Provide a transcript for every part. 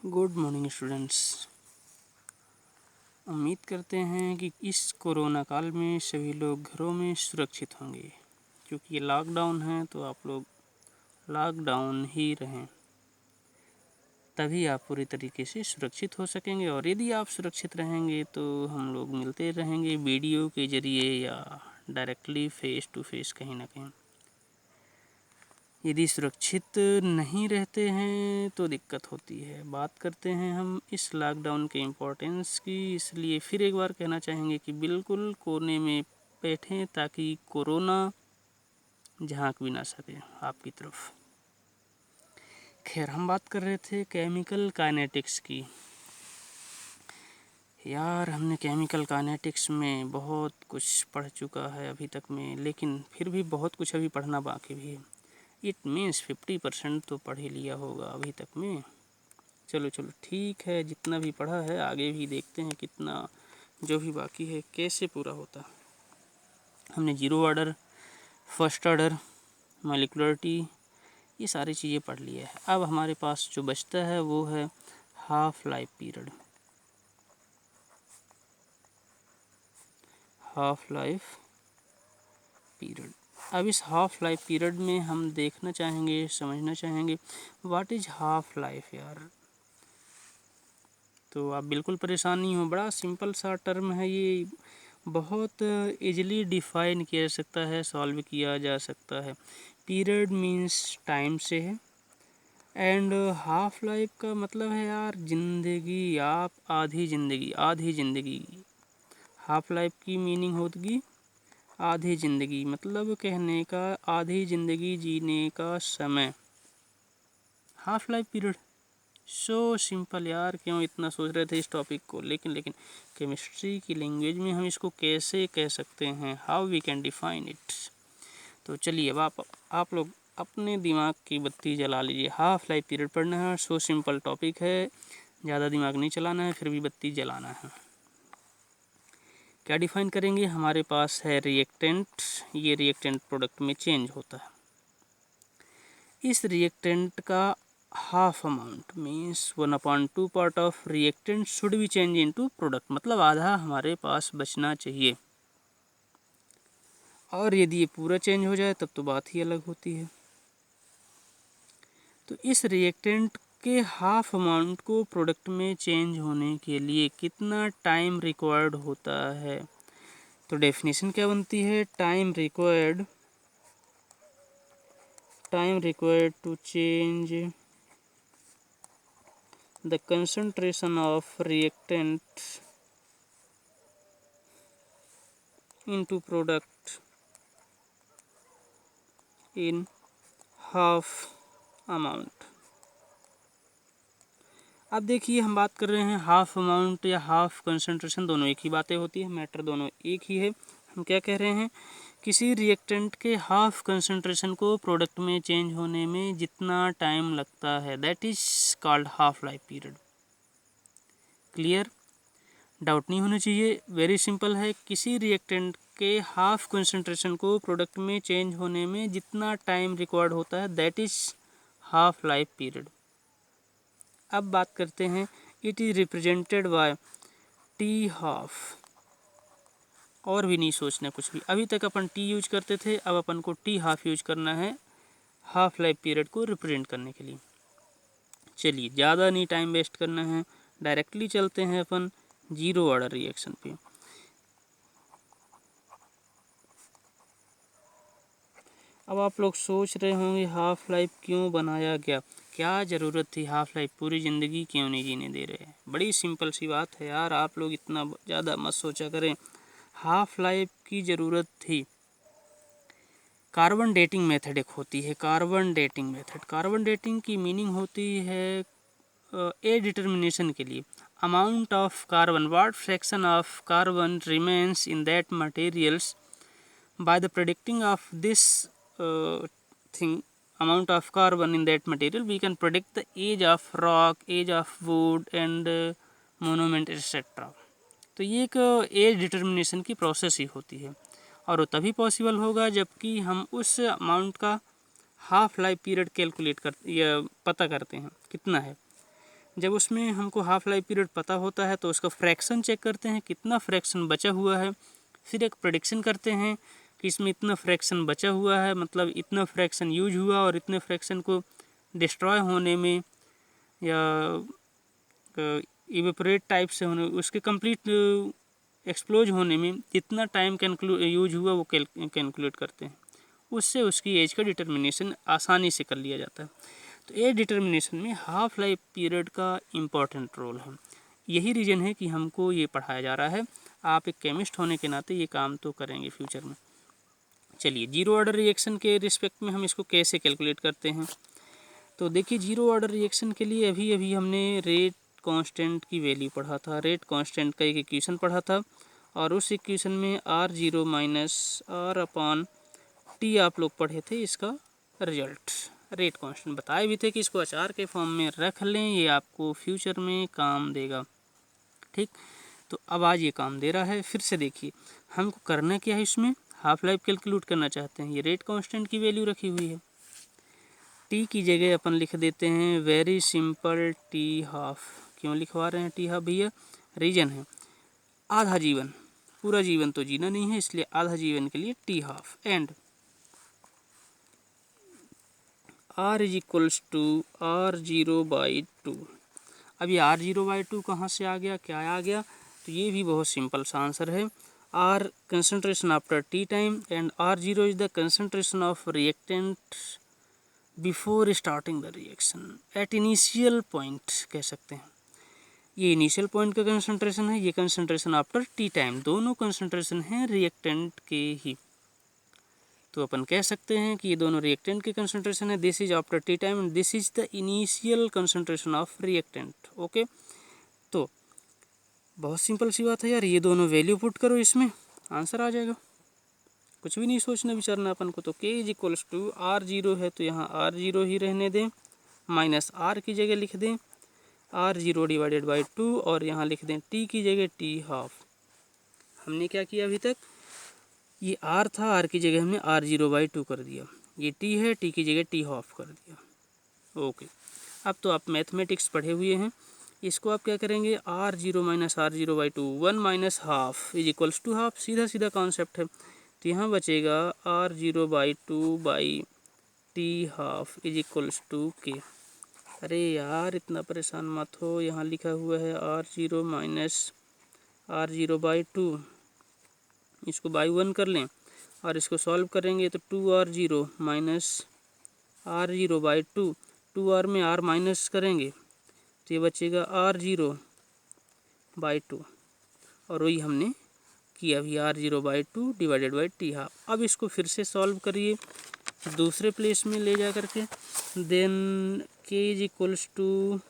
Good morning students. उम्मीद करते हैं कि इस कोरोना काल में सभी लोग घरों में सुरक्षित होंगे, क्योंकि ये लॉकडाउन है तो आप लोग लॉकडाउन ही रहें, तभी आप पूरी तरीके से सुरक्षित हो सकेंगे। और यदि आप सुरक्षित रहेंगे तो हम लोग मिलते रहेंगे वीडियो के ज़रिए या डायरेक्टली फेस टू फेस कहीं ना कहीं। यदि सुरक्षित नहीं रहते हैं तो दिक्कत होती है। बात करते हैं हम इस लॉकडाउन के इम्पोर्टेंस की, इसलिए फिर एक बार कहना चाहेंगे कि बिल्कुल कोने में बैठें ताकि कोरोना झांक भी ना सके आपकी तरफ। खैर, हम बात कर रहे थे केमिकल काइनेटिक्स की। यार, हमने केमिकल काइनेटिक्स में बहुत कुछ पढ़ चुका है अभी तक में, लेकिन फिर भी बहुत कुछ अभी पढ़ना बाकी भी है। इट मीन्स 50% तो पढ़ ही लिया होगा अभी तक में। चलो ठीक है, जितना भी पढ़ा है आगे भी देखते हैं कितना जो भी बाकी है कैसे पूरा होता। हमने जीरो ऑर्डर, फर्स्ट ऑर्डर, मॉलिक्युलरिटी, ये सारी चीज़ें पढ़ ली है। अब हमारे पास जो बचता है वो है half life period. Half life period. अब इस हाफ लाइफ पीरियड में हम देखना चाहेंगे, समझना चाहेंगे व्हाट इज हाफ लाइफ यार। तो आप बिल्कुल परेशान नहीं हो, बड़ा सिंपल सा टर्म है ये, बहुत इजीली डिफाइन किया जा सकता है, सॉल्व किया जा सकता है। पीरियड मीन्स टाइम से है, एंड हाफ लाइफ का मतलब है यार जिंदगी, आप आधी ज़िंदगी। हाफ लाइफ की मीनिंग होगी आधी ज़िंदगी, मतलब कहने का आधी ज़िंदगी जीने का समय, half life period. So simple यार, क्यों इतना सोच रहे थे इस टॉपिक को। लेकिन केमिस्ट्री की लैंग्वेज में हम इसको कैसे कह सकते हैं, how we can define it. तो चलिए, अब आप लोग अपने दिमाग की बत्ती जला लीजिए। हाफ लाइफ पीरियड पढ़ना है, सो सिंपल टॉपिक है, ज़्यादा दिमाग नहीं चलाना है, फिर भी बत्ती जलाना है। क्या डिफाइन करेंगे, हमारे पास है रिएक्टेंट। ये रिएक्टेंट प्रोडक्ट में चेंज होता है। इस रिएक्टेंट का half amount means 1/2 part of reactant should be change into product, मतलब आधा हमारे पास बचना चाहिए। और यदि ये पूरा चेंज हो जाए तब तो बात ही अलग होती है। तो इस रिएक्टेंट के हाफ अमाउंट को प्रोडक्ट में चेंज होने के लिए कितना टाइम रिक्वायर्ड होता है। तो डेफिनेशन क्या बनती है, time required to change the concentration of reactant into product in half amount। अब देखिए, हम बात कर रहे हैं हाफ अमाउंट या हाफ कंसंट्रेशन, दोनों एक ही बातें होती है, मैटर दोनों एक ही है। हम क्या कह रहे हैं, किसी रिएक्टेंट के हाफ कंसंट्रेशन को प्रोडक्ट में चेंज होने में जितना टाइम लगता है, that is called half life period. Clear, doubt नहीं होना चाहिए, वेरी सिंपल है। किसी रिएक्टेंट के हाफ कंसंट्रेशन को प्रोडक्ट में चेंज होने में जितना टाइम रिक्वायर्ड होता है, that is half life period. अब बात करते हैं, it is represented by T half. और भी नहीं सोचना कुछ भी, अभी तक अपन टी यूज करते थे, अब अपन को टी हाफ यूज करना है हाफ लाइफ पीरियड को रिप्रेजेंट करने के लिए। चलिए, ज़्यादा नहीं टाइम वेस्ट करना है, डायरेक्टली चलते हैं अपन जीरो ऑर्डर रिएक्शन पे। अब आप लोग सोच रहे होंगे हाफ लाइफ क्यों बनाया गया, क्या ज़रूरत थी हाफ लाइफ, पूरी ज़िंदगी क्यों नहीं जीने दे रहे। बड़ी सिंपल सी बात है यार, आप लोग इतना ज़्यादा मत सोचा करें। हाफ लाइफ की ज़रूरत थी, कार्बन डेटिंग मेथड एक होती है, carbon dating method. Carbon dating की मीनिंग होती है ए डिटर्मिनेशन के लिए amount of carbon, what fraction of carbon remains in that materials by the predicting of this thing, amount of carbon in that material, we can predict the age of rock, age of wood and monument etc। तो ये एक as determination की process ही होती है, और वो तभी possible होगा जबकि हम उस अमाउंट का हाफ लाइफ पीरियड कैलकुलेट कर या पता करते हैं कितना है। जब उसमें हमको हाफ लाइफ पीरियड पता होता है तो उसका फ्रैक्शन चेक करते हैं कितना फ्रैक्शन बचा हुआ है, फिर एक प्रेडिक्शन करते हैं कि इसमें इतना फ्रैक्शन बचा हुआ है, मतलब इतना फ्रैक्शन यूज हुआ और इतने फ्रैक्शन को डिस्ट्रॉय होने में या इवेपोरेट टाइप से होने, उसके कंप्लीट एक्सप्लोज होने में कितना टाइम यूज हुआ वो कैलकुलेट करते हैं। उससे उसकी एज का डिटर्मिनेशन आसानी से कर लिया जाता है। तो एज डिटर्मिनेशन में हाफ लाइफ पीरियड का इम्पॉर्टेंट रोल है। यही रीज़न है कि हमको ये पढ़ाया जा रहा है। आप एक केमिस्ट होने के नाते ये काम तो करेंगे फ्यूचर में। चलिए, जीरो ऑर्डर रिएक्शन के रिस्पेक्ट में हम इसको कैसे कैलकुलेट करते हैं। तो देखिए, जीरो ऑर्डर रिएक्शन के लिए अभी अभी हमने रेट कांस्टेंट की वैल्यू पढ़ा था, रेट कांस्टेंट का एक इक्वेशन पढ़ा था, और उस इक्वेशन में R0 minus R upon T आप लोग पढ़े थे। इसका रिजल्ट रेट कांस्टेंट बताए भी थे कि इसको अचार के फॉर्म में रख लें, ये आपको फ्यूचर में काम देगा। ठीक, तो अब आज ये काम दे रहा है। फिर से देखिए, हमको करना क्या है, इसमें हाफ लाइफ कैलकुलेट करना चाहते हैं। ये रेट कांस्टेंट की वैल्यू रखी हुई है, टी की जगह अपन लिख देते हैं वेरी सिंपल टी हाफ। क्यों लिखवा रहे हैं टी हाफ भैया? रीजन है, आधा जीवन, पूरा जीवन तो जीना नहीं है, इसलिए आधा जीवन के लिए t half. And R is equals to R0/2। अब ये R0/2 कहाँ से आ गया, क्या आ गया? तो ये भी बहुत सिंपल सा आंसर है। R concentration after t time and R0 is the concentration of reactant before starting the reaction at initial point कह सकते हैं। ये इनिशियल पॉइंट का कंसंट्रेशन है, ये कंसंट्रेशन आफ्टर टी टाइम, दोनों कंसंट्रेशन हैं रिएक्टेंट के ही। तो अपन कह सकते हैं कि ये दोनों रिएक्टेंट के कंसंट्रेशन है। This is after t time and this is the initial concentration of reactant. Okay, तो बहुत सिंपल सी बात है यार, ये दोनों वैल्यू पुट करो, इसमें आंसर आ जाएगा, कुछ भी नहीं सोचना विचारना अपन को। तो K is equals to R0 है तो यहाँ R0 ही रहने दें, माइनस R की जगह लिख दें R0/2 और यहाँ लिख दें T की जगह T हाफ। हमने क्या किया अभी तक, ये R था, R की जगह हमने R0/2 कर दिया, ये T है, T की जगह T हाफ कर दिया। ओके, अब तो आप मैथमेटिक्स पढ़े हुए हैं, इसको आप क्या करेंगे, R0 minus R0/2, 1 minus half is equals to half, सीधा सीधा कॉन्सेप्ट है। तो यहाँ बचेगा R0/2/T half is equals to K। अरे यार इतना परेशान मत हो, यहाँ लिखा हुआ है R0 माइनस R0/2, इसको बाई 1 कर लें और इसको सॉल्व करेंगे तो 2R0 माइनस R0/2, 2R में R माइनस करेंगे तो ये बचेगा R0/2, और वही हमने किया अभी R0/2 divided by T half. अब इसको फिर से सॉल्व करिए दूसरे प्लेस में ले जा करके, then K is equals to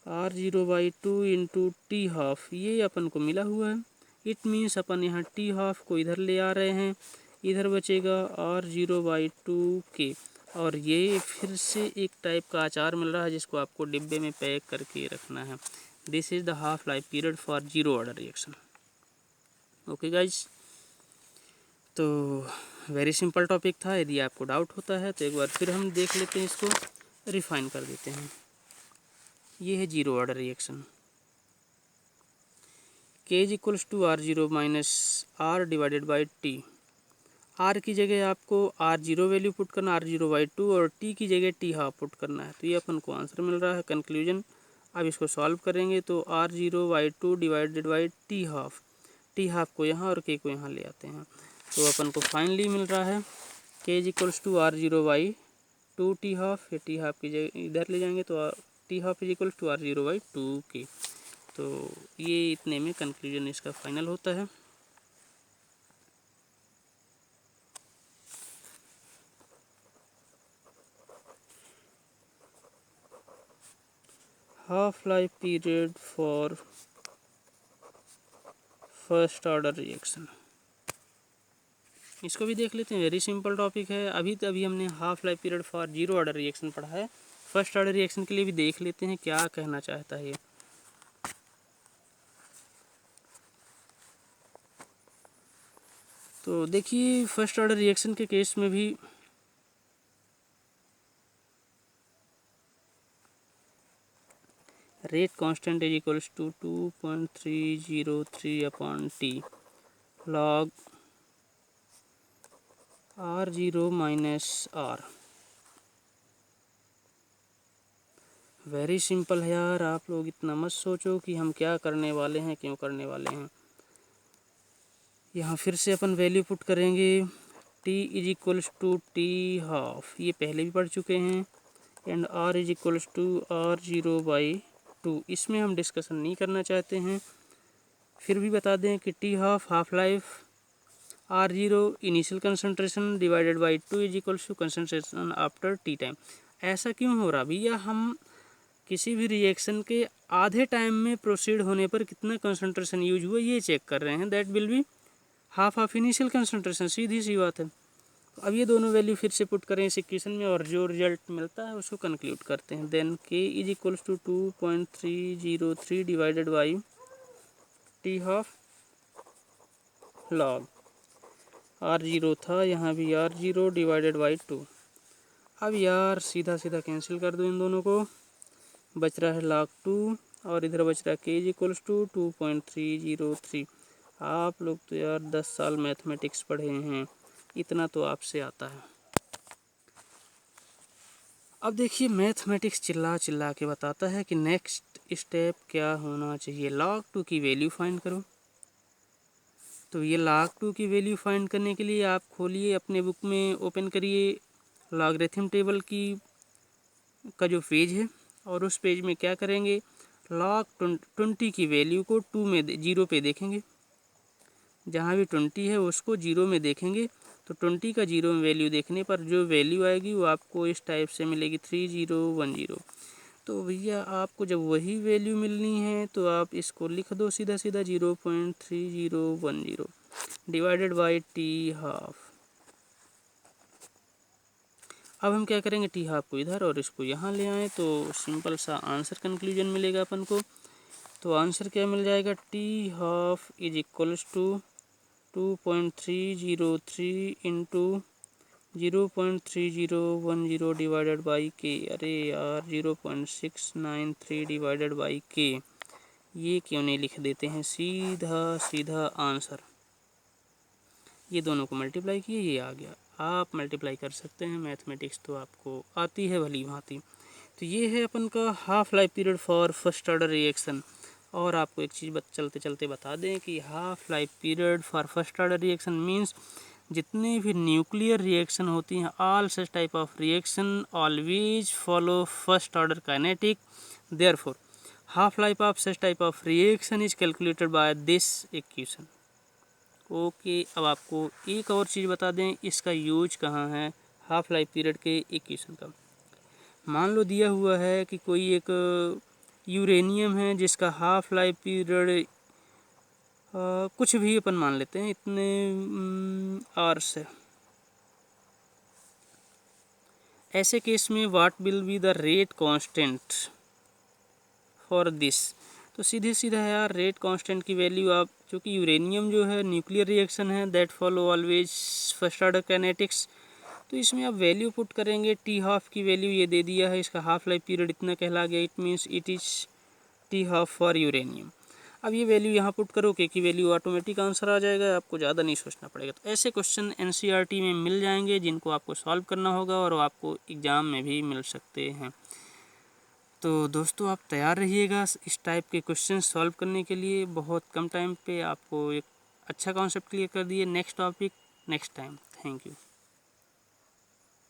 R0/2 into t half, ये अपन को मिला हुआ है। इट मीन्स अपन यहाँ टी हाफ को इधर ले आ रहे हैं, इधर बचेगा R0/2K, और ये फिर से एक टाइप का अचार मिल रहा है जिसको आपको डिब्बे में पैक करके रखना है। This is the half life period for zero order reaction. Okay guys, तो वेरी सिंपल टॉपिक था। यदि आपको डाउट होता है तो एक बार फिर हम देख लेते हैं, इसको रिफाइन कर देते हैं। ये है zero order reaction, K is equals to R0 minus R divided by T। R की जगह आपको R0 वैल्यू पुट करना, R0/2, और T की जगह T हाफ पुट करना है। तो ये अपन को आंसर मिल रहा है, कंक्लूजन। अब इसको सॉल्व करेंगे तो R0/2 divided by T half, T half को यहाँ और K को यहाँ ले आते हैं, तो अपन को फाइनली मिल रहा है K is equals to R0/2 T half. या T हाफ की जगह इधर ले जाएंगे तो T half is equals to R0/2K। तो ये इतने में कंक्लूजन इसका फाइनल होता है। Half life period for first order reaction, इसको भी देख लेते हैं। वेरी सिंपल टॉपिक है। अभी हमने half life period for zero order reaction पढ़ा है, फर्स्ट ऑर्डर रिएक्शन के लिए भी देख लेते हैं क्या कहना चाहता है ये। तो देखिए, फर्स्ट ऑर्डर रिएक्शन के केस में भी rate constant is equals to 2.303 upon t log R0 minus R। Very simple है यार, आप लोग इतना मत सोचो कि हम क्या करने वाले हैं, क्यों करने वाले हैं। यहाँ फिर से अपन वैल्यू पुट करेंगे, t is equals to t half, ये पहले भी पढ़ चुके हैं, and r is equals to R0/2। इसमें हम डिस्कशन नहीं करना चाहते हैं, फिर भी बता दें कि t half life, R0 initial concentration divided by 2 is equals to concentration after t time. ऐसा क्यों हो रहा भैया, हम किसी भी रिएक्शन के आधे टाइम में प्रोसीड होने पर कितना कंसंट्रेशन यूज हुआ ये चेक कर रहे हैं, that will be half initial concentration, सीधी सी बात है। तो अब ये दोनों वैल्यू फिर से पुट करें इस इक्वेशन में और जो रिजल्ट मिलता है उसको कंक्लूड करते हैं। Then k is equals to 2.303 divided by t half log R0 था, यहाँ भी R0 डिवाइडेड बाई 2। अब यार सीधा सीधा कैंसिल कर दो इन दोनों को, बच रहा है log 2 और इधर बच रहा है k इज इक्वल्स टू 2.303। आप लोग तो यार 10 साल मैथमेटिक्स पढ़े हैं, इतना तो आपसे आता है। अब देखिए मैथमेटिक्स चिल्ला चिल्ला के बताता है कि नेक्स्ट स्टेप क्या होना चाहिए, log 2 की वैल्यू फाइंड करो। तो ये log 2 की वैल्यू फाइंड करने के लिए आप खोलिए अपने बुक में, ओपन करिए लॉगरिथम टेबल का जो पेज है, और उस पेज में क्या करेंगे, log 20 की वैल्यू को 0 पे देखेंगे, जहाँ भी 20 है उसको 0 में देखेंगे। तो 20 का 0 में वैल्यू देखने पर जो वैल्यू आएगी वो आपको इस टाइप से मिलेगी 3010। तो भैया आपको जब वही वैल्यू मिलनी है तो आप इसको लिख दो सीधा सीधा 0.3010 डिवाइडेड बाई टी हाफ। अब हम क्या करेंगे, टी हाफ को इधर और इसको यहाँ ले आएँ तो सिंपल सा आंसर कंक्लूजन मिलेगा अपन को। तो आंसर क्या मिल जाएगा, t half is equals to 2.303 into 0.3010 divided by k. अरे यार 0.693 डिवाइडेड बाई के, ये क्यों नहीं लिख देते हैं, सीधा सीधा आंसर। ये दोनों को मल्टीप्लाई किए, ये आ गया। आप मल्टीप्लाई कर सकते हैं, मैथमेटिक्स तो आपको आती है भली भांति। तो ये है अपन का half life period for first order reaction. और आपको एक चीज़ चलते चलते बता दें कि half life period for first order reaction means जितने भी न्यूक्लियर रिएक्शन होती हैं, all such type of reaction always follow first order kinetic, therefore half life of such type of reaction is calculated by this equation. Okay, अब आपको एक और चीज़ बता दें, इसका यूज कहाँ है हाफ लाइफ पीरियड के इक्वेशन का। मान लो दिया हुआ है कि कोई एक यूरेनियम है जिसका हाफ लाइफ पीरियड कुछ भी अपन मान लेते हैं इतने आवर्स है। ऐसे केस में what will be the rate constant for this. तो सीधे सीधा है यार, रेट कांस्टेंट की वैल्यू आप, चूँकि यूरेनियम जो है न्यूक्लियर रिएक्शन है that follow always first order kinetics, तो इसमें आप वैल्यू पुट करेंगे। टी हाफ की वैल्यू ये दे दिया है, इसका हाफ लाइफ पीरियड इतना कहला गया, it means it is T half for uranium. अब ये वैल्यू यहाँ पुट करो, के की वैल्यू ऑटोमेटिक आंसर आ जाएगा, आपको ज़्यादा नहीं सोचना पड़ेगा। तो ऐसे क्वेश्चन एनसीईआरटी में मिल जाएंगे जिनको आपको सॉल्व करना होगा और आपको एग्ज़ाम में भी मिल सकते हैं। तो दोस्तों आप तैयार रहिएगा इस टाइप के क्वेश्चन सॉल्व करने के लिए। बहुत कम टाइम पे आपको एक अच्छा कॉन्सेप्ट क्लियर कर दिए। Next topic next time. Thank you.